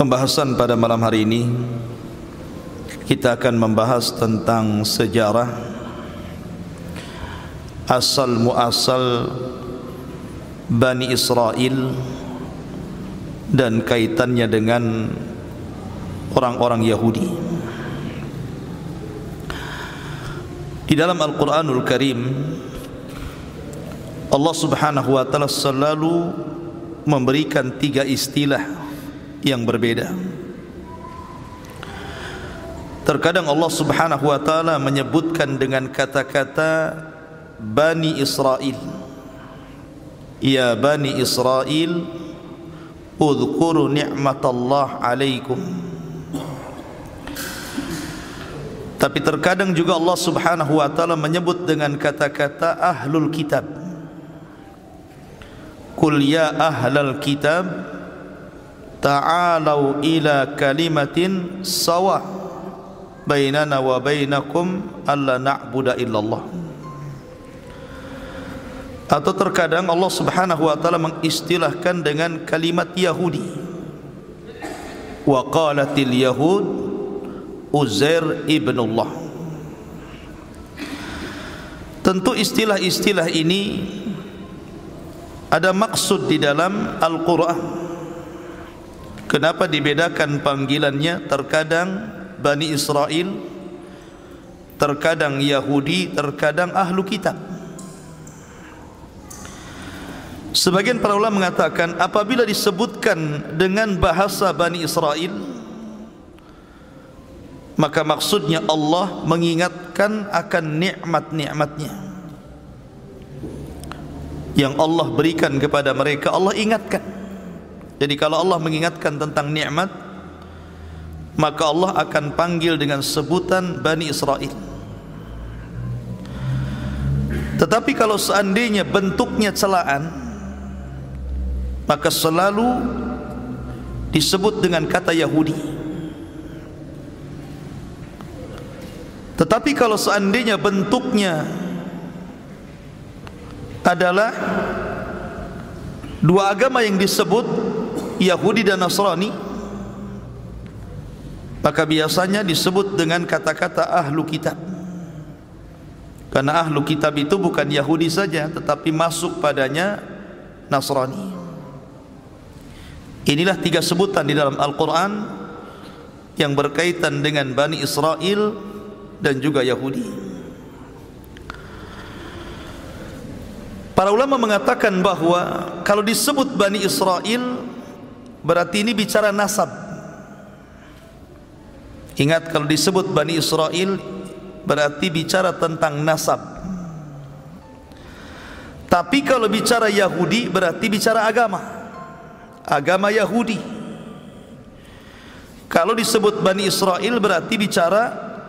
Pembahasan pada malam hari ini kita akan membahas tentang sejarah asal muasal Bani Israel dan kaitannya dengan orang-orang Yahudi. Di dalam Al-Quranul Karim Allah Subhanahu wa ta'ala selalu memberikan 3 istilah yang berbeda. Terkadang Allah Subhanahu wa ta'ala menyebutkan dengan kata-kata Bani Israel. Ya Bani Israel, udhkuru ni'matallah alaikum. Tapi terkadang juga Allah Subhanahu wa ta'ala menyebut dengan kata-kata Ahlul Kitab. Qul ya ahlal kitab ta'alau ila kalimatin sawa bainana wa bainakum alla na'budu illallah. Atau terkadang Allah Subhanahu wa ta'ala mengistilahkan dengan kalimat Yahudi. Wa qalatil yahud Uzair ibnullah. Tentu istilah-istilah ini ada maksud di dalam Al-Quran. Kenapa dibedakan panggilannya? Terkadang Bani Israel, terkadang Yahudi, terkadang Ahlu Kitab. Sebagian para ulama mengatakan apabila disebutkan dengan bahasa Bani Israel, maka maksudnya Allah mengingatkan akan nikmat-nikmatnya yang Allah berikan kepada mereka. Allah ingatkan. Jadi kalau Allah mengingatkan tentang nikmat, maka Allah akan panggil dengan sebutan Bani Israel. Tetapi kalau seandainya bentuknya celaan, maka selalu disebut dengan kata Yahudi. Tetapi kalau seandainya bentuknya adalah dua agama yang disebut, Yahudi dan Nasrani, maka biasanya disebut dengan kata-kata Ahlu Kitab. Karena Ahlu Kitab itu bukan Yahudi saja, tetapi masuk padanya Nasrani. Inilah 3 sebutan di dalam Al-Quran yang berkaitan dengan Bani Israel dan juga Yahudi. Para ulama mengatakan bahwa kalau disebut Bani Israel, berarti ini bicara nasab. Ingat, kalau disebut Bani Israel berarti bicara tentang nasab. Tapi kalau bicara Yahudi berarti bicara agama. Agama Yahudi. Kalau disebut Bani Israel berarti bicara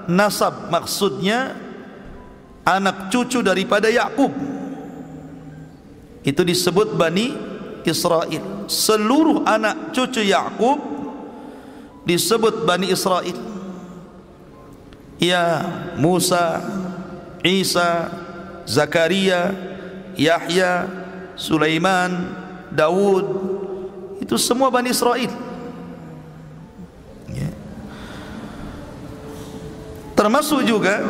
nasab. Maksudnya anak cucu daripada Yakub. Itu disebut Bani Israel. Seluruh anak cucu Yakub disebut Bani Israel. Ya Musa, Isa, Zakaria, Yahya, Sulaiman, Daud, itu semua Bani Israel. Ya. Termasuk juga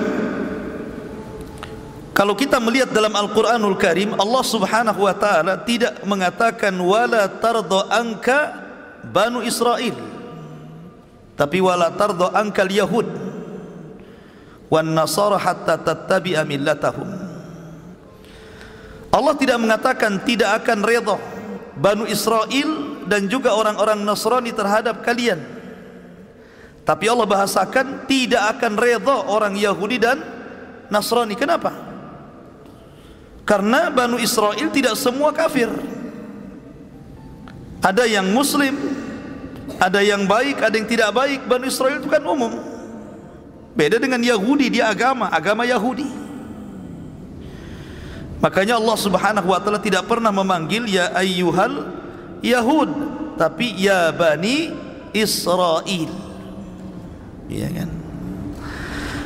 kalau kita melihat dalam Al-Quranul Karim, Allah Subhanahu wa ta'ala tidak mengatakan wala tarda anka Banu Israel, tapi wala tarda anka al-Yahud wan Nasara hatta tattabi'a millatahum. Allah tidak mengatakan tidak akan redha Banu Israel dan juga orang-orang Nasrani terhadap kalian, tapi Allah bahasakan tidak akan redha orang Yahudi dan Nasrani. Kenapa? Karena Banu Israel tidak semua kafir. Ada yang muslim, ada yang baik, ada yang tidak baik. Banu Israel itu kan umum. Beda dengan Yahudi, dia agama Yahudi. Makanya Allah Subhanahu wa ta'ala tidak pernah memanggil ya ayyuhal Yahud, tapi ya Bani Israel. Iya kan?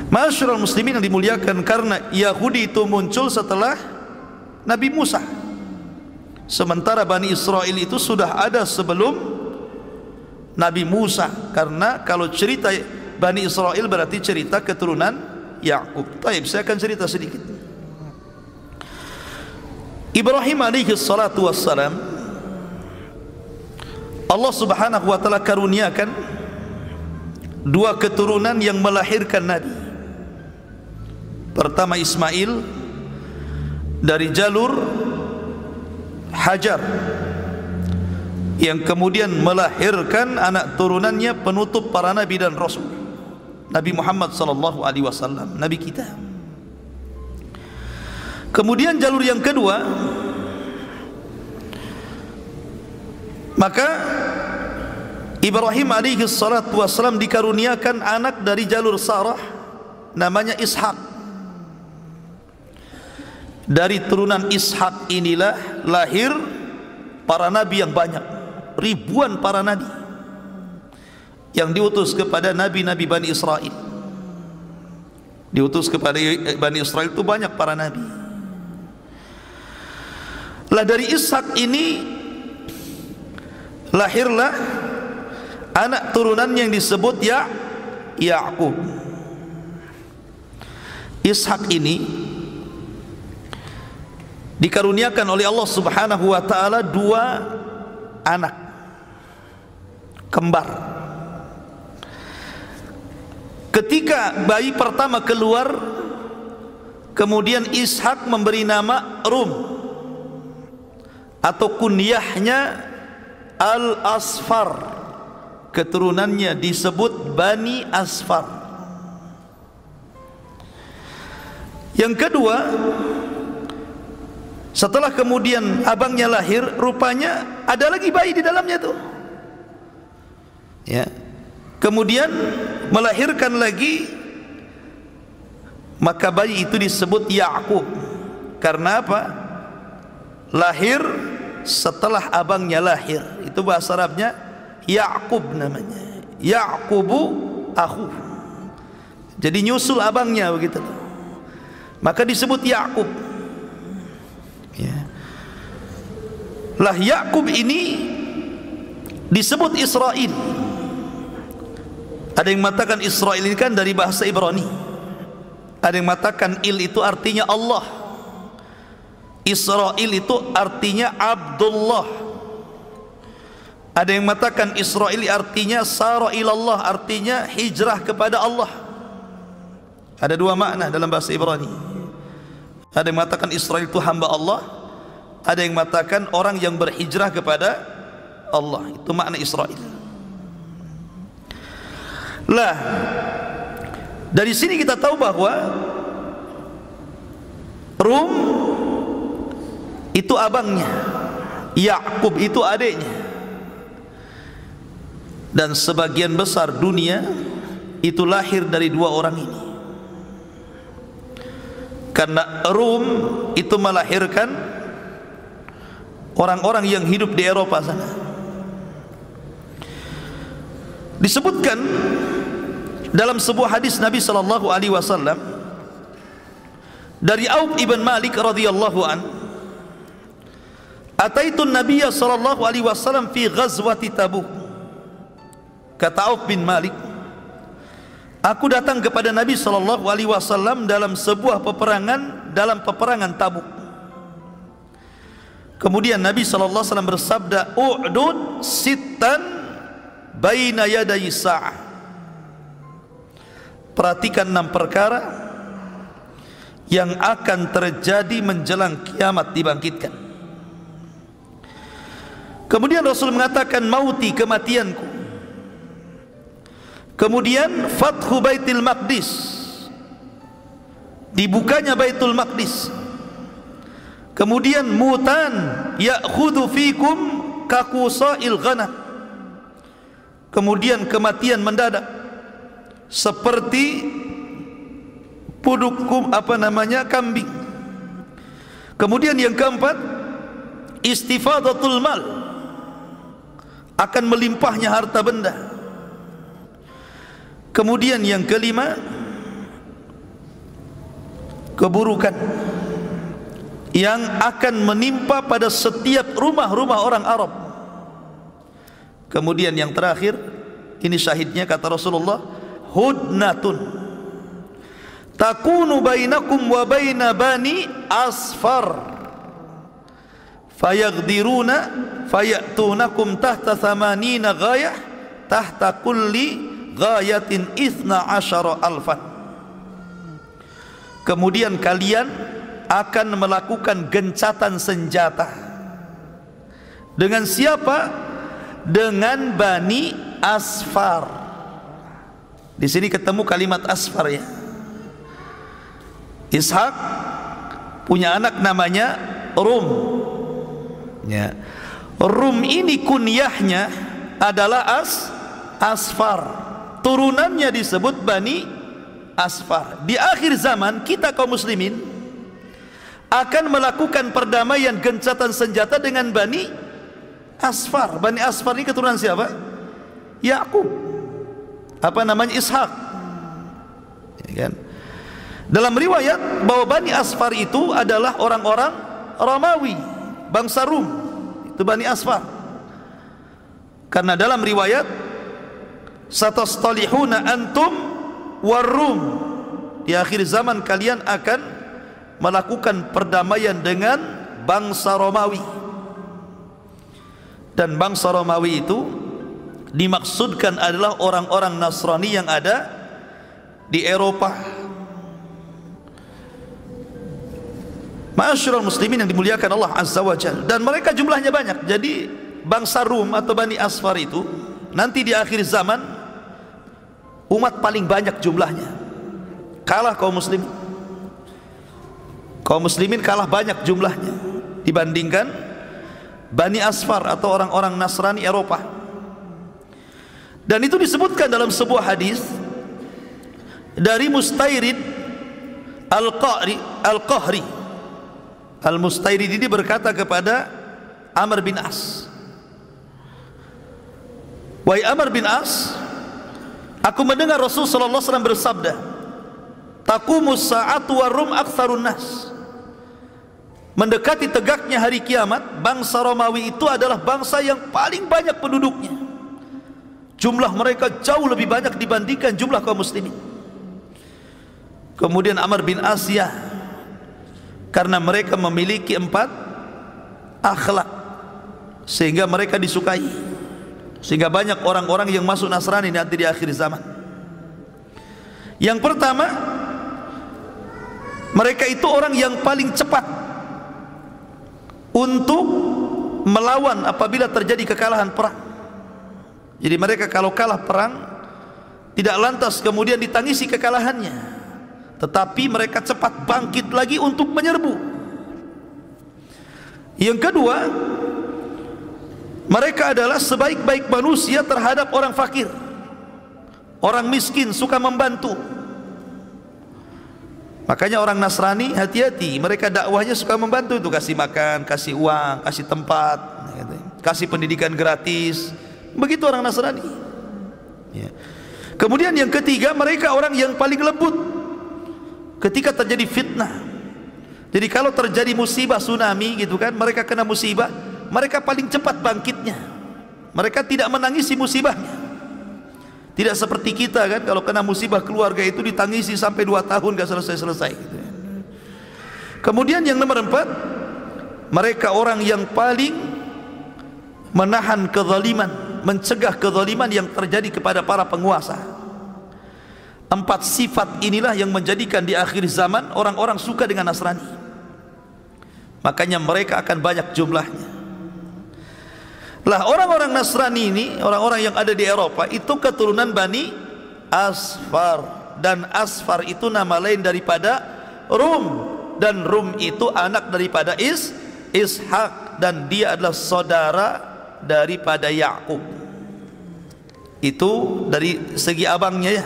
Masyarul muslimin yang dimuliakan, karena Yahudi itu muncul setelah Nabi Musa. Sementara Bani Israel itu sudah ada sebelum Nabi Musa, karena kalau cerita Bani Israel berarti cerita keturunan Yakub. Baik, saya akan cerita sedikit. Ibrahim alaihi salatu wassalam, Allah subhanahu wa ta'ala karuniakan dua keturunan yang melahirkan Nabi. Pertama Ismail dari jalur Hajar, yang kemudian melahirkan anak turunannya penutup para nabi dan rasul, Nabi Muhammad sallallahu alaihi wasallam, nabi kita. Kemudian jalur yang kedua, maka Ibrahim alaihi salatu wassalam dikaruniakan anak dari jalur Sarah, namanya Ishak. Dari turunan Ishak inilah lahir para nabi yang banyak, ribuan para nabi yang diutus kepada nabi-nabi Bani Israel. Diutus kepada Bani Israel itu banyak para nabi. Lah dari Ishak ini lahirlah anak turunan yang disebut Yakub. Ishak ini dikaruniakan oleh Allah subhanahu wa ta'ala dua anak kembar. Ketika bayi pertama keluar, kemudian Ishak memberi nama Rum, atau kunyahnya Al-Asfar, keturunannya disebut Bani Asfar. Yang kedua, setelah kemudian abangnya lahir, rupanya ada lagi bayi di dalamnya tuh. Ya. Kemudian melahirkan lagi, maka bayi itu disebut Yakub. Karena apa? Lahir setelah abangnya lahir. Itu bahasa Arabnya Yakub namanya. Yakubu akhu. Jadi nyusul abangnya begitu. Maka disebut Yakub. Ya. Lah Yakub ini disebut Israel. Ada yang mengatakan Israel ini kan dari bahasa Ibrani. Ada yang mengatakan il itu artinya Allah. Israel itu artinya Abdullah. Ada yang mengatakan Israel artinya sara ilallah, artinya hijrah kepada Allah. Ada dua makna dalam bahasa Ibrani. Ada yang mengatakan Israel itu hamba Allah, ada yang mengatakan orang yang berhijrah kepada Allah. Itu makna Israel. Lah, dari sini kita tahu bahwa Rum itu abangnya, Yakub itu adiknya, dan sebagian besar dunia itu lahir dari dua orang ini. Karena Rum itu melahirkan orang-orang yang hidup di Eropa sana. Disebutkan dalam sebuah hadis Nabi sallallahu alaihi wasallam dari Auf ibn Malik radhiyallahu an, "Ataitu an-Nabiy sallallahu alaihi wasallam fi ghazwati Tabuk." Kata Auf bin Malik, aku datang kepada Nabi sallallahu alaihi wasallam dalam sebuah peperangan, dalam peperangan Tabuk. Kemudian Nabi sallallahu alaihi wasallam bersabda, "U'dud sittan baina yaday sa'ah." Perhatikan 6 perkara yang akan terjadi menjelang kiamat dibangkitkan. Kemudian Rasul mengatakan, mauti, kematianku. Kemudian Fathu Baitul Maqdis, dibukanya Baitul Maqdis. Kemudian mutan ya'khudhu fikum kaqusail ghanam. Kemudian kematian mendadak seperti pudukum kambing. Kemudian yang keempat, istifadatul mal, akan melimpahnya harta benda. Kemudian yang kelima, keburukan yang akan menimpa pada setiap rumah-rumah orang Arab. Kemudian yang terakhir, ini syahidnya kata Rasulullah, hudnatun takunu bainakum wa baina bani asfar fayaqdiruna fayatunakum tahta thamanina ghayah tahta kulli ghayatin 12,000. Kemudian kalian akan melakukan gencatan senjata. Dengan siapa? Dengan Bani Asfar. Di sini ketemu kalimat Asfar ya. Ishak punya anak namanya Rum. Ya. Rum ini kunyahnya adalah Asfar. Turunannya disebut Bani Asfar. Di akhir zaman kita kaum muslimin akan melakukan perdamaian gencatan senjata dengan Bani Asfar. Bani Asfar ini keturunan siapa? Yakub. Apa namanya? Ishak. Ya kan? Dalam riwayat bahwa Bani Asfar itu adalah orang-orang Romawi, bangsa Rum. Itu Bani Asfar. Karena dalam riwayat satastalihuna antum warum, di akhir zaman kalian akan melakukan perdamaian dengan bangsa Romawi. Dan bangsa Romawi itu dimaksudkan adalah orang-orang Nasrani yang ada di Eropa. Ma'asyiral muslimin yang dimuliakan Allah Azza wa Jalla. Dan mereka jumlahnya banyak. Jadi bangsa Rum atau Bani Asfar itu nanti di akhir zaman umat paling banyak jumlahnya, kalah kaum muslimin. Kaum muslimin kalah banyak jumlahnya dibandingkan Bani Asfar atau orang-orang Nasrani Eropa. Dan itu disebutkan dalam sebuah hadis dari Mustairid Al-Qahri. Al-Mustairid ini berkata kepada Amr bin As, wahai Amr bin As, aku mendengar Rasul sallallahu alaihi wasallam bersabda, taqumus sa'atu warum aktsarun nas. Mendekati tegaknya hari kiamat, bangsa Romawi itu adalah bangsa yang paling banyak penduduknya. Jumlah mereka jauh lebih banyak dibandingkan jumlah kaum muslimin. Kemudian Amr bin As, ya, karena mereka memiliki 4 akhlak sehingga mereka disukai, sehingga banyak orang-orang yang masuk Nasrani nanti di akhir zaman. Yang pertama, mereka itu orang yang paling cepat untuk melawan apabila terjadi kekalahan perang. Jadi mereka kalau kalah perang tidak lantas kemudian ditangisi kekalahannya, tetapi mereka cepat bangkit lagi untuk menyerbu. Yang kedua, mereka adalah sebaik-baik manusia terhadap orang fakir, orang miskin, suka membantu. Makanya orang Nasrani hati-hati, mereka dakwahnya suka membantu itu, kasih makan, kasih uang, kasih tempat, kasih pendidikan gratis. Begitu orang Nasrani. Ya. Kemudian yang ketiga, mereka orang yang paling lembut ketika terjadi fitnah. Jadi kalau terjadi musibah tsunami gitu kan, mereka kena musibah, mereka paling cepat bangkitnya. Mereka tidak menangisi musibahnya. Tidak seperti kita kan, kalau kena musibah keluarga itu ditangisi sampai 2 tahun gak selesai-selesai gitu. Kemudian yang nomor 4, mereka orang yang paling menahan kezaliman, mencegah kezaliman yang terjadi kepada para penguasa. 4 sifat inilah yang menjadikan di akhir zaman orang-orang suka dengan Nasrani. Makanya mereka akan banyak jumlahnya. Lah orang-orang Nasrani ini, orang-orang yang ada di Eropa itu keturunan Bani Asfar, dan Asfar itu nama lain daripada Rum, dan Rum itu anak daripada Ishak, dan dia adalah saudara daripada Yakub. Itu dari segi abangnya ya.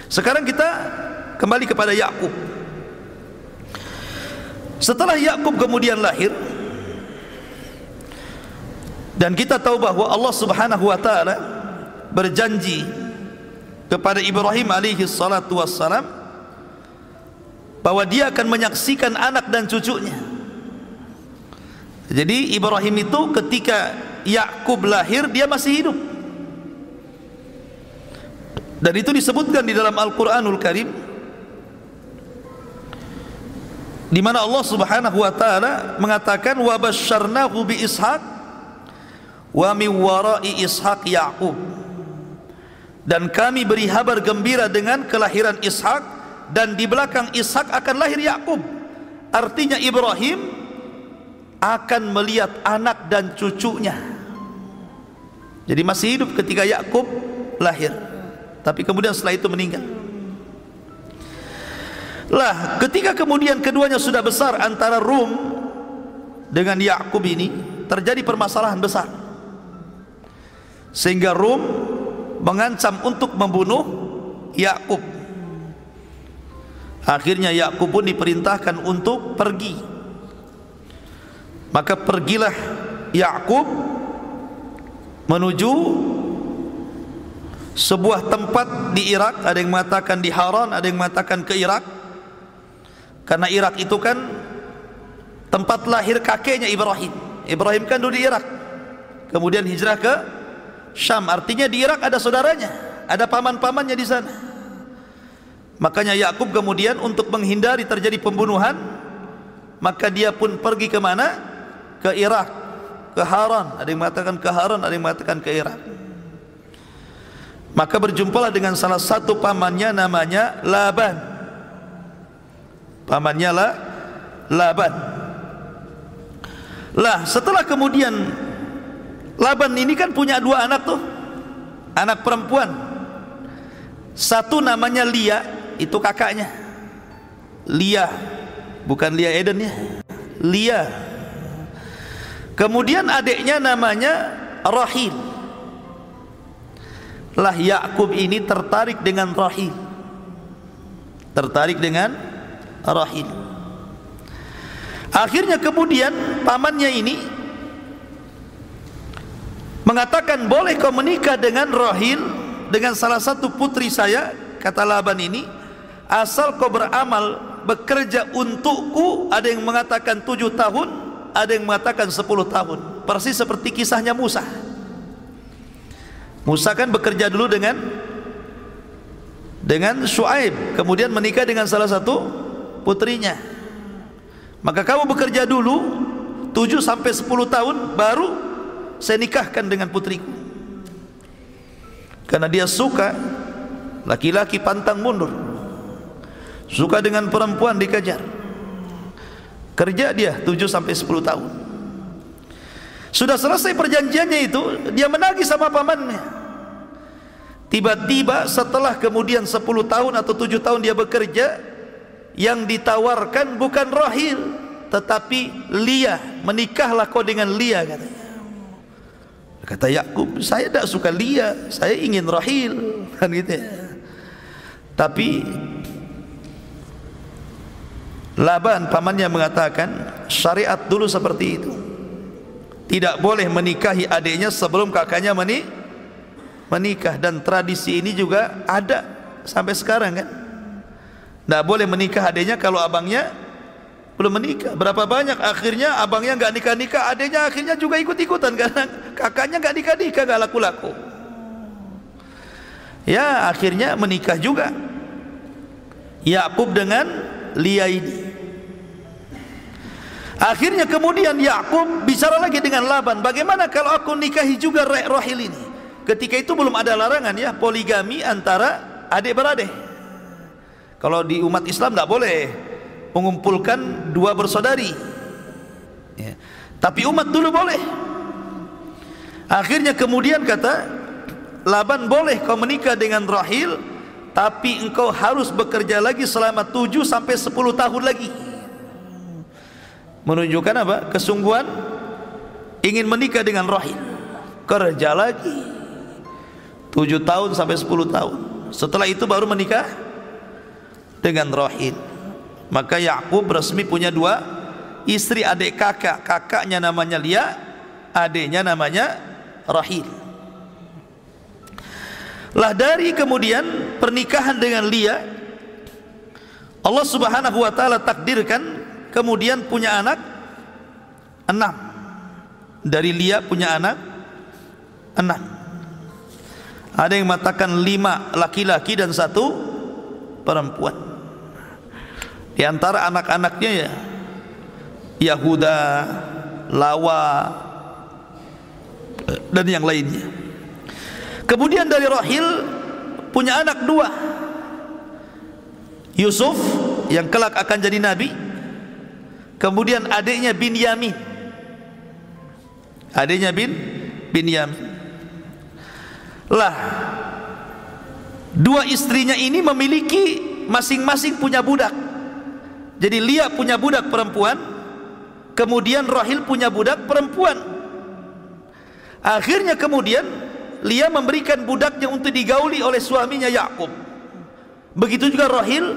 Sekarang kita kembali kepada Yakub. Setelah Yakub kemudian lahir, dan kita tahu bahwa Allah Subhanahu wa taala berjanji kepada Ibrahim alaihi salatu wassalam bahwa dia akan menyaksikan anak dan cucunya. Jadi Ibrahim itu ketika Yakub lahir dia masih hidup. Dan itu disebutkan di dalam Al-Qur'anul Karim, di mana Allah Subhanahu wa taala mengatakan wa basyarnahu bi Ishaq wa min wara'i Ishaq Yaqub. Dan kami beri kabar gembira dengan kelahiran Ishak, dan di belakang Ishak akan lahir Yakub. Artinya Ibrahim akan melihat anak dan cucunya. Jadi masih hidup ketika Yakub lahir, tapi kemudian setelah itu meninggal. Lah, ketika kemudian keduanya sudah besar, antara Rum dengan Yakub ini terjadi permasalahan besar, sehingga Rum mengancam untuk membunuh Yakub. Akhirnya Yakub pun diperintahkan untuk pergi. Maka pergilah Yakub menuju sebuah tempat di Irak. Ada yang mengatakan di Haran, ada yang mengatakan ke Irak, karena Irak itu kan tempat lahir kakeknya Ibrahim. Ibrahim kan dulu di Irak, kemudian hijrah ke Syam. Artinya di Irak ada saudaranya, ada paman-pamannya di sana. Makanya Yakub kemudian untuk menghindari terjadi pembunuhan, maka dia pun pergi ke mana? Ke Irak, ke Haran. Ada yang mengatakan ke Haran, ada yang mengatakan ke Irak. Maka berjumpalah dengan salah satu pamannya, namanya Laban. Pamannya Laban. Lah, setelah kemudian Laban ini kan punya dua anak tuh, anak perempuan. Satu namanya Lia, itu kakaknya. Lia, bukan Lia Eden ya, Lia. Kemudian adiknya namanya Rahil. Lah, Yakub ini tertarik dengan Rahil, tertarik dengan Rahil. Akhirnya kemudian pamannya ini mengatakan, boleh kau menikah dengan Rahil, dengan salah satu putri saya, kata Laban ini, asal kau beramal bekerja untukku. Ada yang mengatakan 7 tahun, ada yang mengatakan 10 tahun. Persis seperti kisahnya Musa. Musa kan bekerja dulu dengan Syuaib, kemudian menikah dengan salah satu putrinya. Maka kamu bekerja dulu 7 sampai 10 tahun, baru saya nikahkan dengan putriku. Karena dia suka laki-laki pantang mundur, suka dengan perempuan dikejar. Kerja dia 7 sampai 10 tahun. Sudah selesai perjanjiannya itu, dia menagih sama pamannya. Tiba-tiba setelah kemudian 10 tahun atau 7 tahun dia bekerja, yang ditawarkan bukan Rahil tetapi Lia. Menikahlah kau dengan Lia, katanya. Kata Yakub, saya tidak suka Lia, saya ingin Rahil, kan gitu ya. Tapi Laban pamannya mengatakan, syariat dulu seperti itu, tidak boleh menikahi adiknya sebelum kakaknya menikah. Dan tradisi ini juga ada sampai sekarang kan. Tidak boleh menikah adiknya kalau abangnya belum menikah. Berapa banyak akhirnya abangnya nggak nikah-nikah, adiknya akhirnya juga ikut-ikutan karena kakaknya nggak nikah-nikah, nggak laku-laku. Ya, akhirnya menikah juga Yakub dengan Lia ini. Akhirnya kemudian Yakub bicara lagi dengan Laban, bagaimana kalau aku nikahi juga Rahil ini? Ketika itu belum ada larangan ya poligami antara adik beradik. Kalau di umat Islam tidak boleh mengumpulkan 2 bersaudari ya. Tapi umat dulu boleh. Akhirnya kemudian kata Laban, boleh kau menikah dengan Rahil, tapi engkau harus bekerja lagi selama 7 sampai 10 tahun lagi. Menunjukkan apa? Kesungguhan ingin menikah dengan Rahil. Kerja lagi 7 tahun sampai 10 tahun. Setelah itu baru menikah dengan Rahil. Maka Yakub resmi punya 2 istri, adik kakak. Kakaknya namanya Lia, adiknya namanya Rahil. Lah, dari kemudian pernikahan dengan Lia, Allah Subhanahu wa taala takdirkan kemudian punya anak 6. Dari Lia punya anak 6. Ada yang mengatakan 5 laki-laki dan 1 perempuan. Di antara anak-anaknya ya Yahuda, Lawa, dan yang lainnya. Kemudian dari Rahil punya anak 2, Yusuf yang kelak akan jadi nabi. Kemudian adiknya Binyamin, Binyamin. Lah, 2 istrinya ini memiliki masing-masing punya budak. Jadi Lia punya budak perempuan, kemudian Rahil punya budak perempuan. Akhirnya kemudian Lia memberikan budaknya untuk digauli oleh suaminya Yakub. Begitu juga Rahil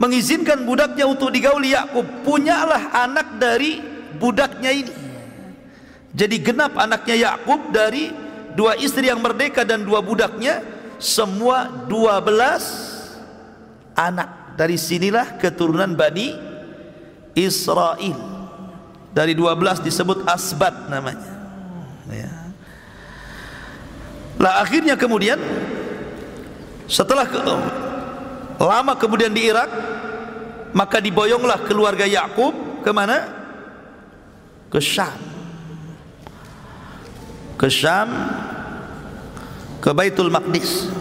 mengizinkan budaknya untuk digauli Yakub. Punyalah anak dari budaknya ini. Jadi genap anaknya Yakub dari 2 istri yang merdeka dan 2 budaknya, semua 12 anak. Dari sinilah keturunan Bani Israel. Dari 12 disebut asbat namanya ya. Lah akhirnya kemudian setelah lama kemudian di Irak, maka diboyonglah keluarga Yakub kemana? Ke Syam, ke Baitul Maqdis.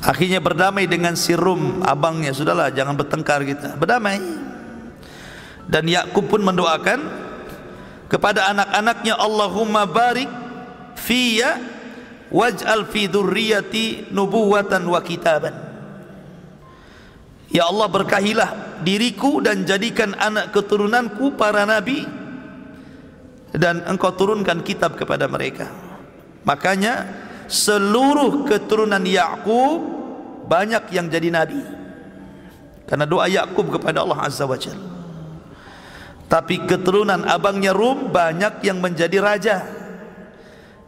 Akhirnya berdamai dengan si Rum, abangnya. Sudahlah, jangan bertengkar kita, berdamai. Dan Yakub pun mendoakan kepada anak-anaknya, Allahumma barik fiyya waj'al fi dzurriyyati nubuwatan wa kitaban. Ya Allah, berkahilah diriku dan jadikan anak keturunanku para nabi, dan engkau turunkan kitab kepada mereka. Makanya seluruh keturunan Yakub banyak yang jadi nabi karena doa Yakub kepada Allah Azza wa Jalla. Tapi keturunan abangnya Rum banyak yang menjadi raja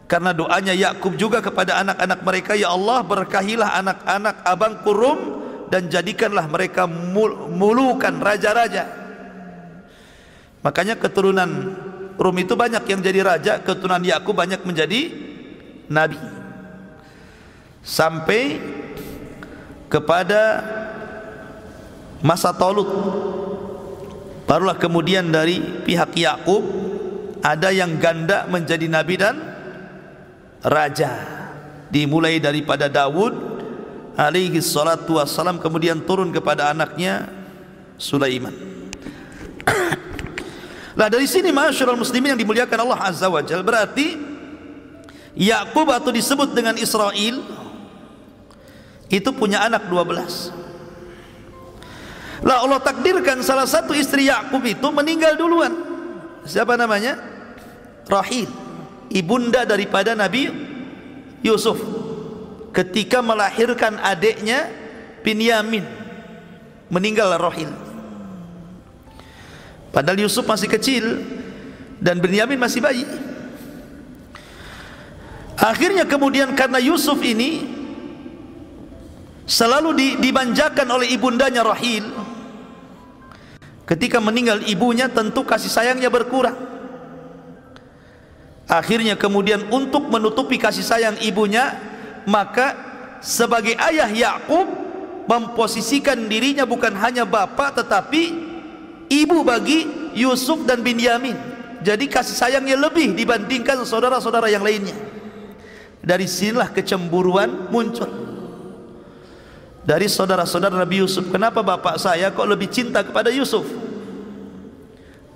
karena doanya Yakub juga kepada anak-anak mereka, ya Allah, berkahilah anak-anak abangku Rum dan jadikanlah mereka mulukan, raja-raja. Makanya keturunan Rum itu banyak yang jadi raja, keturunan Yakub banyak menjadi nabi. Sampai kepada masa Talut, barulah kemudian dari pihak Yakub ada yang ganda menjadi nabi dan raja. Dimulai daripada Daud alaihi salatu wassalam, kemudian turun kepada anaknya Sulaiman. Lah dari sini ma'asyiral muslimin yang dimuliakan Allah Azza wa Jalla, berarti Yakub atau disebut dengan Israel itu punya anak 12. Lah Allah takdirkan salah satu istri Yakub itu meninggal duluan. Siapa namanya? Rahil, ibunda daripada Nabi Yusuf. Ketika melahirkan adiknya Binyamin, meninggal Rahil. Padahal Yusuf masih kecil dan Binyamin masih bayi. Akhirnya kemudian karena Yusuf ini selalu dimanjakan oleh ibundanya Rahil, ketika meninggal ibunya tentu kasih sayangnya berkurang. Akhirnya kemudian untuk menutupi kasih sayang ibunya, maka sebagai ayah Yakub memposisikan dirinya bukan hanya bapak tetapi ibu bagi Yusuf dan Binyamin. Jadi kasih sayangnya lebih dibandingkan saudara-saudara yang lainnya. Dari sinilah kecemburuan muncul dari saudara-saudara Nabi Yusuf. Kenapa bapak saya kok lebih cinta kepada Yusuf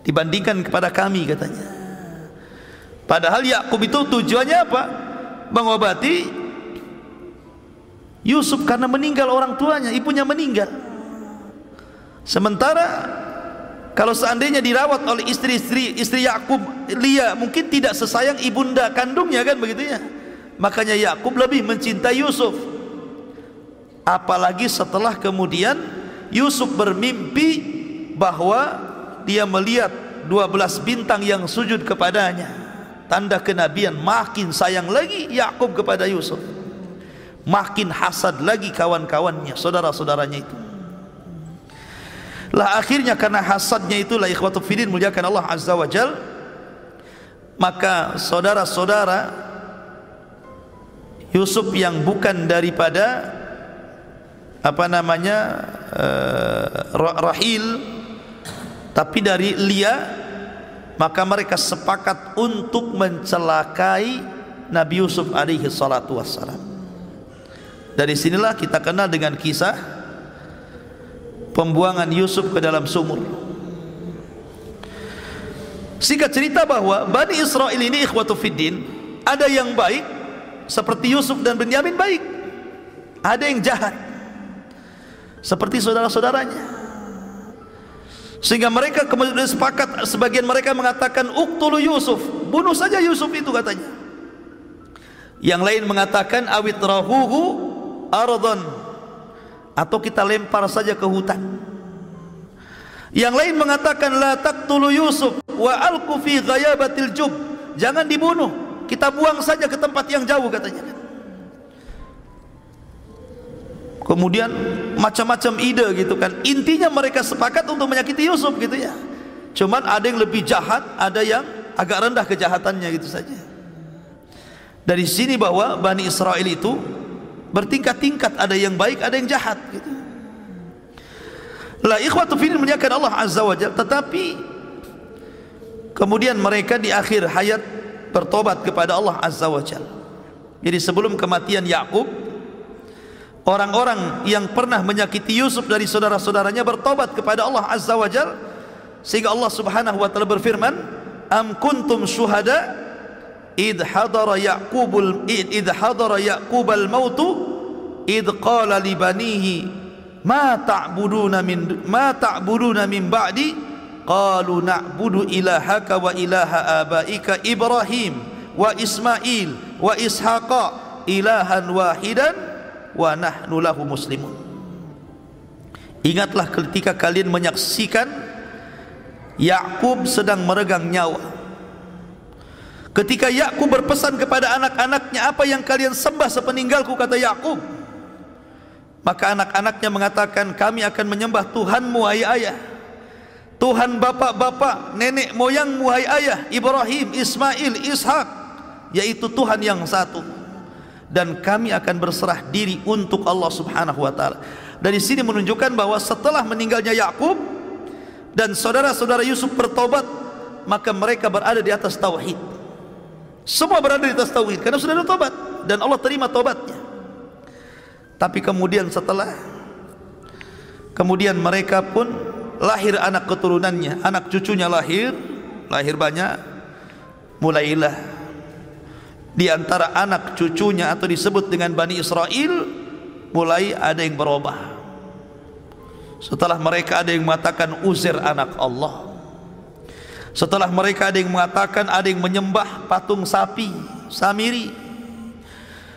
dibandingkan kepada kami, katanya. Padahal Yakub itu tujuannya apa? Mengobati Yusuf karena meninggal orang tuanya, ibunya meninggal. Sementara kalau seandainya dirawat oleh istri Yakub, Lia, mungkin tidak sesayang ibunda kandungnya, kan begitu ya. Makanya Yakub lebih mencintai Yusuf. Apalagi setelah kemudian Yusuf bermimpi bahwa dia melihat 12 bintang yang sujud kepadanya, tanda kenabian. Makin sayang lagi Yakub kepada Yusuf, makin hasad lagi kawan-kawannya, saudara-saudaranya itu. Lah akhirnya karena hasadnya itulah, ikhwatu fillah muliakan Allah Azza wa Jal, maka saudara-saudara Yusuf yang bukan daripada Rahil, tapi dari Lia, maka mereka sepakat untuk mencelakai Nabi Yusuf alaihi salatu wassalam. Dari sinilah kita kenal dengan kisah pembuangan Yusuf ke dalam sumur. Singkat cerita bahwa Bani Israel ini ikhwatu fiddin, ada yang baik seperti Yusuf dan Benyamin baik, ada yang jahat seperti saudara-saudaranya, sehingga mereka kemudian sepakat. Sebagian mereka mengatakan uqtulu Yusuf, bunuh saja Yusuf itu katanya. Yang lain mengatakan awit rahuhu ardon, atau kita lempar saja ke hutan. Yang lain mengatakan la taqtulu Yusuf wa alqu fi ghayabatil jub, jangan dibunuh, kita buang saja ke tempat yang jauh katanya. Kemudian macam-macam ide gitu kan. Intinya mereka sepakat untuk menyakiti Yusuf gitu ya. Cuman ada yang lebih jahat, ada yang agak rendah kejahatannya gitu saja. Dari sini bahwa Bani Israel itu bertingkat-tingkat, ada yang baik, ada yang jahat gitu. La ikhwatu fillah muliakan Allah azza wa jalla. Tetapi kemudian mereka di akhir hayat bertobat kepada Allah azza wa jalla. Jadi sebelum kematian Yakub, orang-orang yang pernah menyakiti Yusuf dari saudara-saudaranya bertobat kepada Allah azza wa jalla, sehingga Allah subhanahu wa ta'ala berfirman, am kuntum syuhada idh hadara Ya'qubal mautu idh qala li banihi ma ta'buduna min ba'di qalu na'budu ilahaka wa ilaha abaika Ibrahim wa Ismail wa Ishaqa ilahan wahidan wa nahnu lahu muslimun. Ingatlah ketika kalian menyaksikan Yakub sedang meregang nyawa. Ketika Yakub berpesan kepada anak-anaknya, apa yang kalian sembah sepeninggalku, kata Yakub. Maka anak-anaknya mengatakan, kami akan menyembah Tuhanmu wahai ayah, Tuhan bapak-bapak nenek moyangmu wahai ayah, Ibrahim, Ismail, Ishak, yaitu Tuhan yang satu, dan kami akan berserah diri untuk Allah subhanahu wa ta'ala. Dari sini menunjukkan bahwa setelah meninggalnya Yakub dan saudara-saudara Yusuf bertobat, maka mereka berada di atas tauhid. Semua berada di atas tauhid karena sudah bertobat dan Allah terima tobatnya. Tapi kemudian kemudian mereka pun lahir anak keturunannya, anak cucunya lahir banyak. Mulailah di antara anak cucunya atau disebut dengan Bani Israel, mulai ada yang berubah. Setelah mereka ada yang mengatakan Uzair anak Allah. Setelah mereka ada yang mengatakan, ada yang menyembah patung sapi Samiri.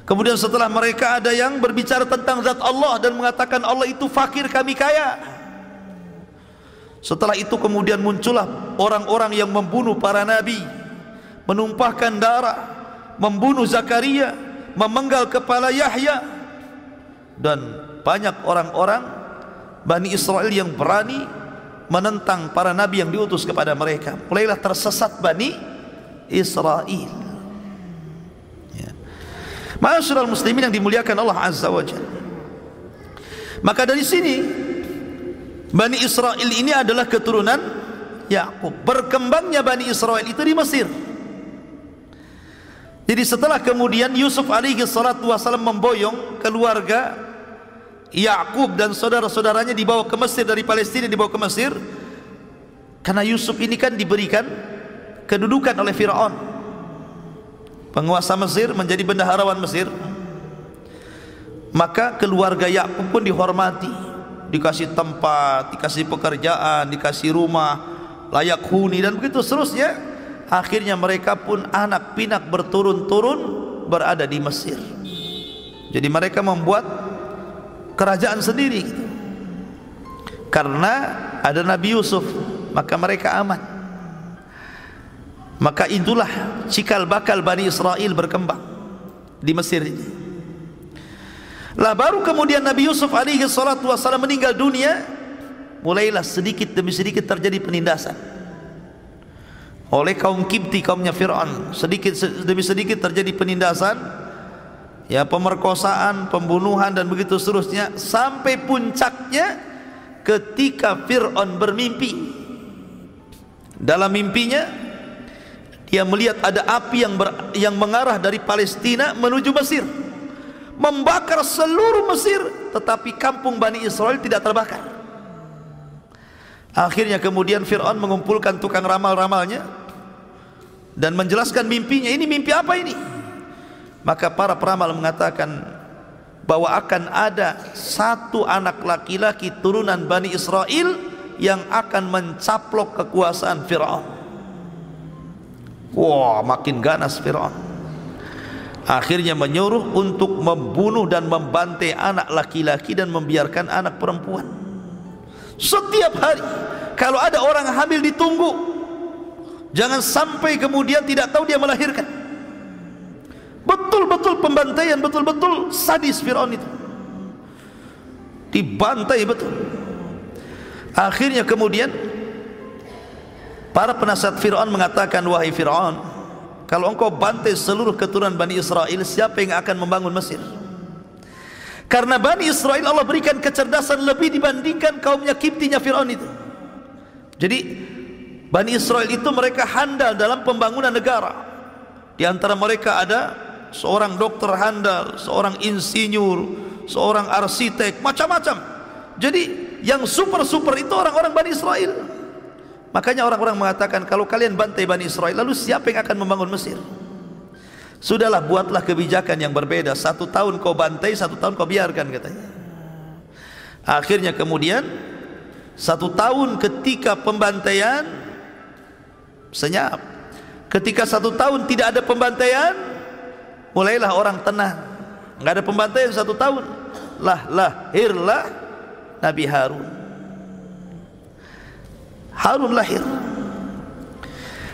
Kemudian setelah mereka ada yang berbicara tentang zat Allah dan mengatakan Allah itu fakir, kami kaya. Setelah itu kemudian muncullah orang-orang yang membunuh para nabi, menumpahkan darah, membunuh Zakaria, memenggal kepala Yahya, dan banyak orang-orang Bani Israel yang berani menentang para nabi yang diutus kepada mereka. Mulailah tersesat Bani Israel. Ma'asyiral muslimin yang dimuliakan Allah azza wa jalla. Maka dari sini Bani Israel ini adalah keturunan Yakub. Berkembangnya Bani Israel itu di Mesir. Jadi setelah kemudian Yusuf alaihi salatu wasallam memboyong keluarga Yakub dan saudara-saudaranya dibawa ke Mesir, dari Palestina dibawa ke Mesir, karena Yusuf ini kan diberikan kedudukan oleh Firaun, penguasa Mesir, menjadi bendaharawan Mesir. Maka keluarga Yakub pun dihormati, dikasih tempat, dikasih pekerjaan, dikasih rumah layak huni, dan begitu seterusnya. Akhirnya mereka pun anak pinak berturun-turun berada di Mesir. Jadi mereka membuat kerajaan sendiri gitu. Karena ada Nabi Yusuf, maka mereka aman. Maka itulah cikal bakal Bani Israel berkembang di Mesir ini. Lah baru kemudian Nabi Yusuf alaihi salatu wasallam meninggal dunia, mulailah sedikit demi sedikit terjadi penindasan. oleh kaum Kipti, kaumnya Fir'aun. Sedikit demi sedikit terjadi penindasan, ya, pemerkosaan, pembunuhan dan begitu seterusnya, sampai puncaknya ketika Fir'aun bermimpi. Dalam mimpinya dia melihat ada api yang mengarah dari Palestina menuju Mesir, membakar seluruh Mesir, tetapi kampung Bani Israel tidak terbakar. Akhirnya kemudian Fir'aun mengumpulkan tukang ramal-ramalnya dan menjelaskan mimpinya. Ini mimpi apa ini? Maka para peramal mengatakan bahwa akan ada satu anak laki-laki turunan Bani Israel yang akan mencaplok kekuasaan Fir'aun. Wah, makin ganas Fir'aun. Akhirnya menyuruh untuk membunuh dan membantai anak laki-laki dan membiarkan anak perempuan. Setiap hari kalau ada orang hamil ditunggu, jangan sampai kemudian tidak tahu dia melahirkan. Betul-betul pembantaian, betul-betul sadis Fir'aun itu, dibantai betul. Akhirnya kemudian para penasihat Fir'aun mengatakan, wahai Fir'aun, kalau engkau bantai seluruh keturunan Bani Israel, siapa yang akan membangun Mesir? Karena Bani Israel Allah berikan kecerdasan lebih dibandingkan kaumnya Kiptinya Fir'aun itu. Jadi Bani Israel itu mereka handal dalam pembangunan negara. Di antara mereka ada seorang dokter handal, seorang insinyur, seorang arsitek, macam-macam. Jadi yang super-super itu orang-orang Bani Israel. Makanya orang-orang mengatakan, kalau kalian bantai Bani Israel, lalu siapa yang akan membangun Mesir? Sudahlah, buatlah kebijakan yang berbeda. 1 tahun kau bantai, 1 tahun kau biarkan, katanya. Akhirnya kemudian 1 tahun ketika pembantaian, senyap. Ketika 1 tahun tidak ada pembantaian, mulailah orang tenang. Nggak ada pembantaian 1 tahun, lahirlah Nabi Harun. Harun lahir.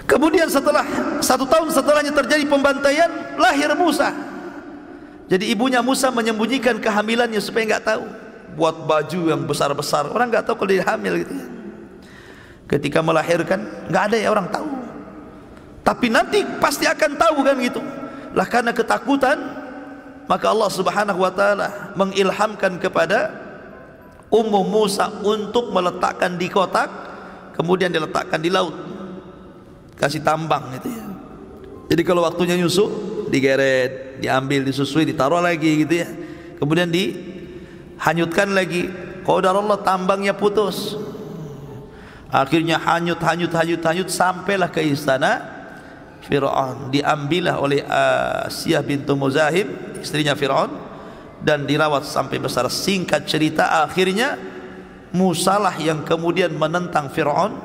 Kemudian setelah 1 tahun setelahnya terjadi pembantaian, lahir Musa. Jadi ibunya Musa menyembunyikan kehamilannya supaya nggak tahu, buat baju yang besar-besar, orang nggak tahu kalau dia hamil gitu ya. Ketika melahirkan nggak ada ya orang tahu, tapi nanti pasti akan tahu kan gitu lah. Karena ketakutan, maka Allah Subhanahu wa ta'ala mengilhamkan kepada Ummu Musa untuk meletakkan di kotak, kemudian diletakkan di laut, kasih tambang gitu ya. Jadi kalau waktunya nyusu, digeret, diambil, disusui, ditaruh lagi gitu ya. Kemudian dihanyutkan lagi. Qadarullah, tambangnya putus. Akhirnya hanyut sampailah ke istana Fir'aun. Diambillah oleh Asiyah bintu Muzahim, istrinya Fir'aun, dan dirawat sampai besar. Singkat cerita, akhirnya Musalah yang kemudian menentang Fir'aun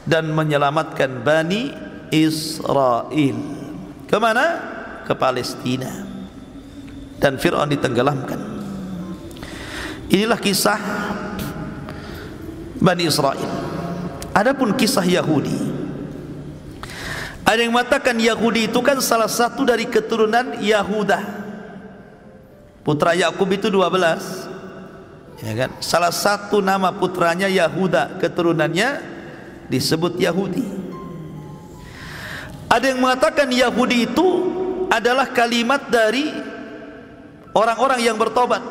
dan menyelamatkan Bani Israel. Kemana? Ke Palestina. Dan Fir'aun ditenggelamkan. Inilah kisah Bani Israel. Adapun kisah Yahudi, ada yang mengatakan Yahudi itu kan salah satu dari keturunan Yahuda. Putra Yakub itu 12, ya kan? Salah satu nama putranya Yahuda, keturunannya disebut Yahudi. Ada yang mengatakan Yahudi itu adalah kalimat dari orang-orang yang bertobat.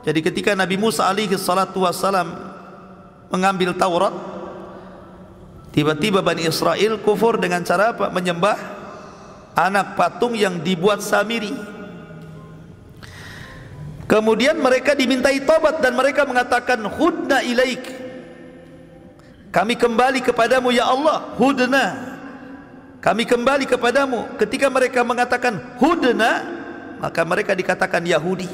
Jadi ketika Nabi Musa alaihi salatu wassalam mengambil Taurat, tiba-tiba Bani Israel kufur dengan cara apa? Menyembah anak patung yang dibuat Samiri. Kemudian mereka dimintai tobat dan mereka mengatakan, hudna ilaik, kami kembali kepadamu ya Allah. Hudna, kami kembali kepadamu. Ketika mereka mengatakan hudna, maka mereka dikatakan Yahudi.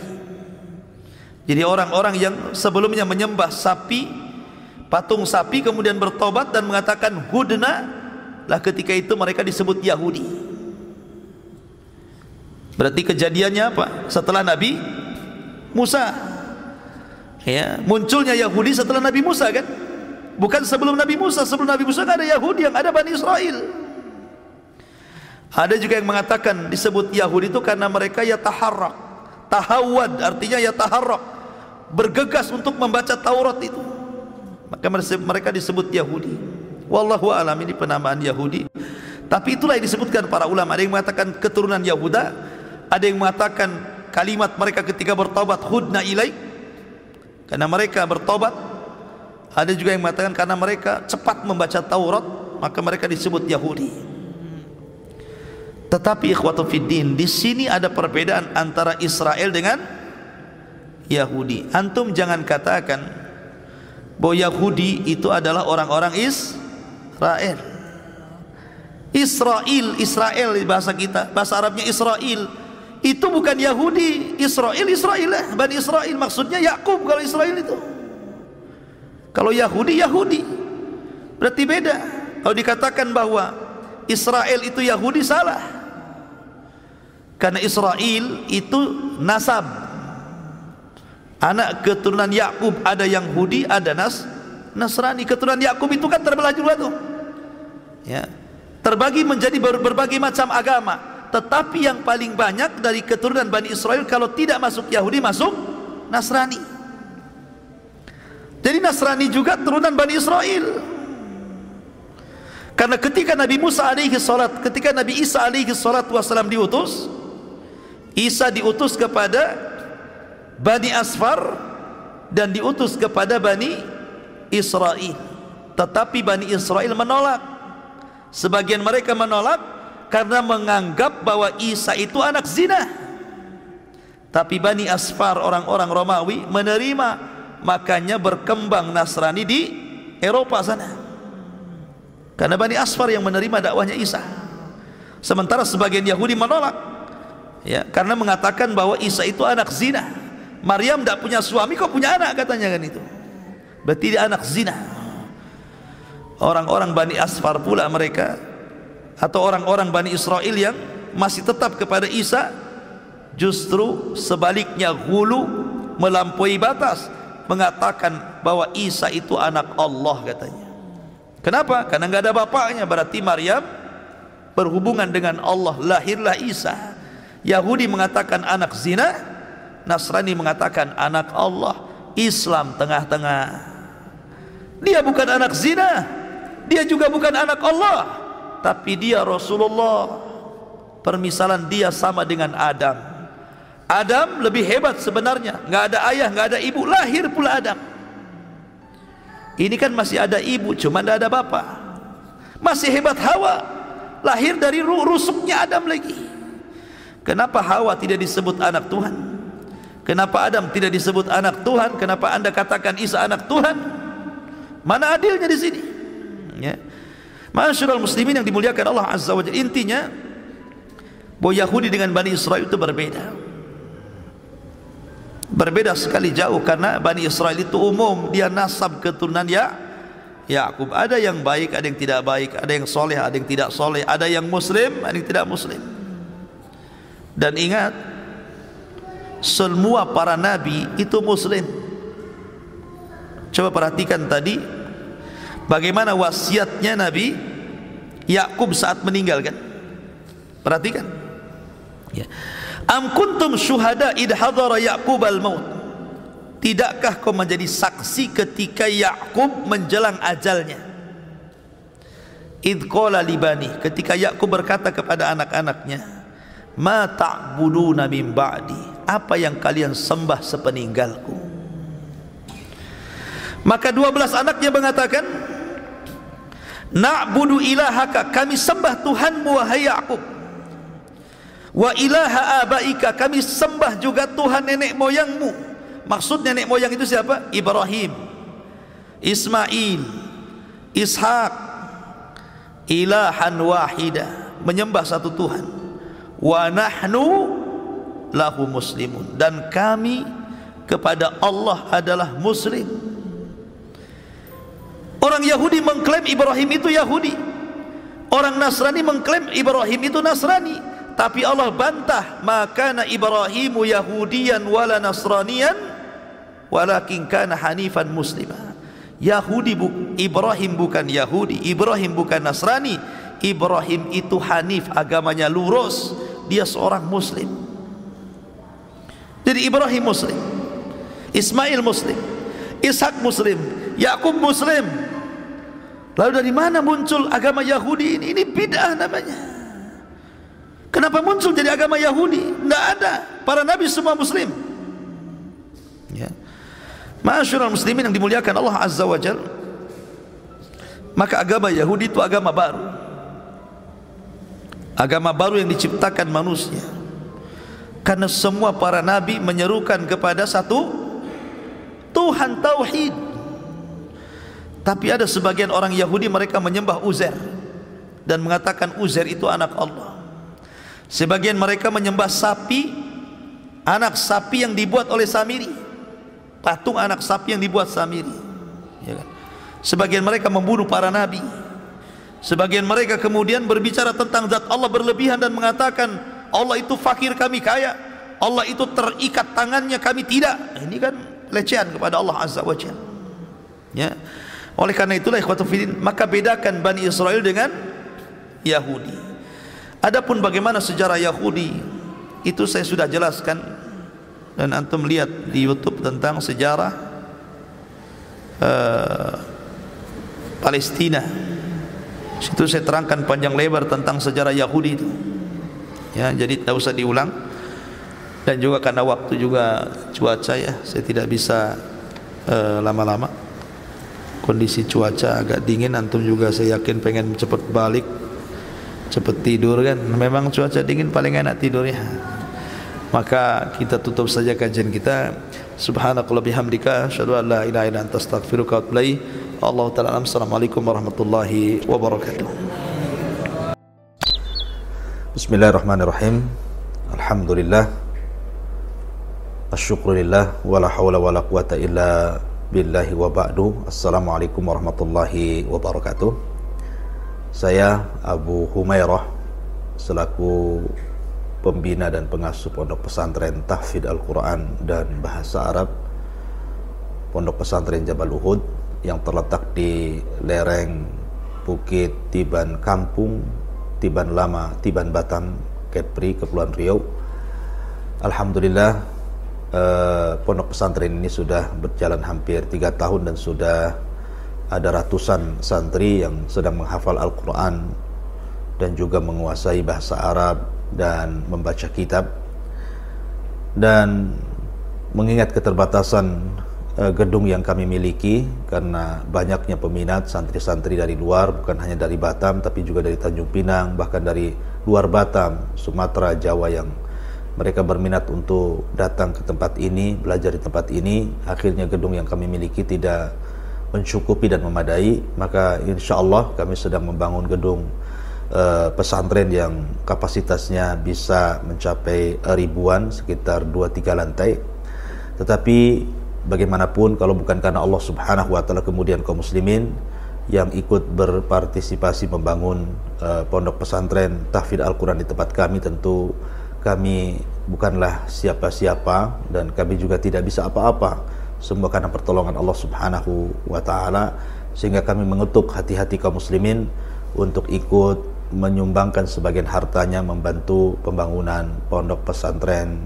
Jadi orang-orang yang sebelumnya menyembah sapi, patung sapi, kemudian bertobat dan mengatakan hudna, lah ketika itu mereka disebut Yahudi. Berarti kejadiannya apa? Setelah Nabi Musa, ya, munculnya Yahudi setelah Nabi Musa kan? Bukan sebelum Nabi Musa. Sebelum Nabi Musa kan ada Yahudi, yang ada Bani Israel. Ada juga yang mengatakan disebut Yahudi itu karena mereka yataharrak, tahawad, artinya yataharrak, bergegas untuk membaca Taurat itu, maka mereka disebut Yahudi. Wallahu a'lam, ini penamaan Yahudi. Tapi itulah yang disebutkan para ulama. Ada yang mengatakan keturunan Yahuda, ada yang mengatakan kalimat mereka ketika bertobat hudna ilaik, karena mereka bertobat. Ada juga yang mengatakan karena mereka cepat membaca Taurat, maka mereka disebut Yahudi. Tetapi ikhwatu fiddin, di sini ada perbedaan antara Israel dengan Yahudi. Antum jangan katakan bahwa Yahudi itu adalah orang-orang Israel. Israel di bahasa kita, bahasa Arabnya Israel, itu bukan Yahudi. Israel lah, Bani Israel, maksudnya Yakub kalau Israel itu. Kalau Yahudi berarti beda. Kalau dikatakan bahwa Israel itu Yahudi, salah. Karena Israel itu nasab, anak keturunan Yakub, ada yang Yahudi, ada Nasrani. Keturunan Yakub itu kan terbelah juga tuh, ya, terbagi menjadi berbagai macam agama. Tetapi yang paling banyak dari keturunan Bani Israel, kalau tidak masuk Yahudi, masuk Nasrani. Jadi Nasrani juga turunan Bani Israel. Karena ketika Nabi Isa alaihi salatu wassalam diutus, Isa diutus kepada Bani Asfar dan diutus kepada Bani Israel. Tetapi Bani Israel menolak. Sebagian mereka menolak karena menganggap bahwa Isa itu anak zina. Tapi Bani Asfar, orang-orang Romawi, menerima. Makanya berkembang Nasrani di Eropa sana, karena Bani Asfar yang menerima dakwahnya Isa. Sementara sebagian Yahudi menolak, ya, karena mengatakan bahwa Isa itu anak zina. Maryam tidak punya suami kok punya anak, katanya kan itu. Berarti dia anak zina. Orang-orang Bani Asfar pula mereka, atau orang-orang Bani Israel yang masih tetap kepada Isa, justru sebaliknya hulu, melampaui batas, mengatakan bahwa Isa itu anak Allah, katanya. Kenapa? Karena nggak ada bapaknya. Berarti Maryam berhubungan dengan Allah, lahirlah Isa. Yahudi mengatakan anak zina, Nasrani mengatakan anak Allah. Islam tengah-tengah. Dia bukan anak zina, dia juga bukan anak Allah, tapi dia Rasulullah. Permisalan dia sama dengan Adam. Adam lebih hebat sebenarnya, nggak ada ayah, nggak ada ibu, lahir pula Adam. Ini kan masih ada ibu, cuma nggak ada bapak. Masih hebat Hawa, lahir dari rusuknya Adam lagi. Kenapa Hawa tidak disebut anak Tuhan? Kenapa Adam tidak disebut anak Tuhan? Kenapa Anda katakan Isa anak Tuhan? Mana adilnya di sini? Ya. Masyarul muslimin yang dimuliakan Allah Azza wa Jalla, intinya bahwa Yahudi dengan Bani Israel itu berbeda. Berbeda sekali jauh, karena Bani Israel itu umum, dia nasab keturunan Yakub. Ada yang baik, ada yang tidak baik, ada yang soleh, ada yang tidak soleh, ada yang muslim, ada yang tidak muslim. Dan ingat, semua para nabi itu muslim. Coba perhatikan tadi bagaimana wasiatnya Nabi Yakub saat meninggalkan. Perhatikan, ya. Am kuntum syuhada id hadara Yaqub al-maut. Tidakkah kau menjadi saksi ketika Yakub menjelang ajalnya? Id qala libani, ketika Yakub berkata kepada anak-anaknya, ma ta'buduna min ba'di, apa yang kalian sembah sepeninggalku? Maka 12 anaknya mengatakan, na'budu ilahaka, kami sembah Tuhanmu wahai Yakub. Wa ilaha abaika, kami sembah juga Tuhan nenek moyangmu. Maksud nenek moyang itu siapa? Ibrahim, Ismail, Ishak. Ilahan wahida, menyembah satu Tuhan. Wa nahnu lahu muslimun, dan kami kepada Allah adalah muslim. Orang Yahudi mengklaim Ibrahim itu Yahudi, orang Nasrani mengklaim Ibrahim itu Nasrani. Tapi Allah bantah, maka Ibrahimu Yahudiyan wala Nasraniyan walakin kana hanifan muslimah. Ibrahim bukan Yahudi, Ibrahim bukan Nasrani. Ibrahim itu hanif, agamanya lurus, dia seorang muslim. Jadi Ibrahim muslim, Ismail muslim, Ishak muslim, Yakub muslim. Lalu dari mana muncul agama Yahudi ini? Ini bid'ah namanya. Kenapa muncul jadi agama Yahudi? Tidak ada. Para nabi semua muslim. Ya. Ma'asyiral muslimin yang dimuliakan Allah Azza wa Jalla, maka agama Yahudi itu agama baru. Agama baru yang diciptakan manusia. Karena semua para nabi menyerukan kepada satu Tuhan tauhid. Tapi ada sebagian orang Yahudi mereka menyembah Uzair dan mengatakan Uzair itu anak Allah. Sebagian mereka menyembah sapi, anak sapi yang dibuat oleh Samiri, patung anak sapi yang dibuat Samiri, ya kan? Sebagian mereka membunuh para nabi. Sebagian mereka kemudian berbicara tentang zat Allah berlebihan dan mengatakan Allah itu fakir, kami kaya. Allah itu terikat tangannya, kami tidak. Ini kan pelecehan kepada Allah Azza wa Jalla. Ya. Oleh karena itulah ikhwatul fillah, maka bedakan Bani Israel dengan Yahudi. Adapun bagaimana sejarah Yahudi itu saya sudah jelaskan, dan antum lihat di YouTube tentang sejarah Palestina. Situ saya terangkan panjang lebar tentang sejarah Yahudi itu. Ya, jadi tidak usah diulang. Dan juga karena waktu juga cuaca ya, saya tidak bisa lama-lama. Kondisi cuaca agak dingin, antum juga saya yakin pengen cepat balik, cepat tidur kan. Memang cuaca dingin paling enak tidurnya. Maka kita tutup saja kajian kita. Subhanakallah bihamdika, asyhadu an la ilaha illa anta astaghfiruka wa atubu ilaik. Allahu ta'ala alam. Assalamualaikum warahmatullahi wabarakatuh. Bismillahirrahmanirrahim. Alhamdulillah, asyukurillah, wala hawla wala quwata illa billahi wa ba'du. Assalamualaikum warahmatullahi wabarakatuh. Saya Abu Humairah selaku pembina dan pengasuh Pondok Pesantren Tahfidz Al-Quran dan Bahasa Arab Pondok Pesantren Jabal Uhud yang terletak di lereng Bukit Tiban Kampung, Tiban Lama, Tiban Batam, Kepri, Kepulauan Riau. Alhamdulillah, pondok pesantren ini sudah berjalan hampir 3 tahun dan sudah ada ratusan santri yang sedang menghafal Al-Quran dan juga menguasai bahasa Arab dan membaca kitab. Dan mengingat keterbatasan gedung yang kami miliki karena banyaknya peminat santri-santri dari luar, bukan hanya dari Batam tapi juga dari Tanjung Pinang, bahkan dari luar Batam, Sumatera, Jawa, yang mereka berminat untuk datang ke tempat ini, belajar di tempat ini. Akhirnya gedung yang kami miliki tidak mencukupi dan memadai, maka insya Allah kami sedang membangun gedung pesantren yang kapasitasnya bisa mencapai ribuan, sekitar 2-3 lantai. Tetapi bagaimanapun kalau bukan karena Allah Subhanahu wa Ta'ala, kemudian kaum muslimin yang ikut berpartisipasi membangun pondok pesantren Tahfidz Al-Quran di tempat kami, tentu kami bukanlah siapa-siapa dan kami juga tidak bisa apa-apa. Semua karena pertolongan Allah Subhanahu wa Ta'ala, sehingga kami mengutuk hati-hati kaum muslimin untuk ikut menyumbangkan sebagian hartanya membantu pembangunan pondok pesantren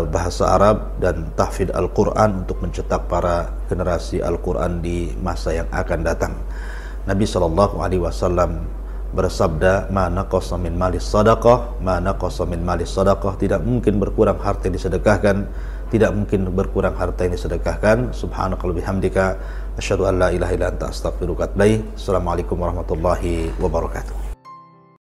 bahasa Arab dan Tahfidz Al-Quran untuk mencetak para generasi Al-Quran di masa yang akan datang. Nabi SAW bersabda, ma naqasa min malis sadaqah, ma naqasa min malis sadaqah, tidak mungkin berkurang harta yang disedekahkan, tidak mungkin berkurang harta yang disedekahkan. Subhanakallah bihamdika, asyhadu an la ilaha illa anta astaghfiruka wa atubu ilaik. Assalamualaikum warahmatullahi wabarakatuh.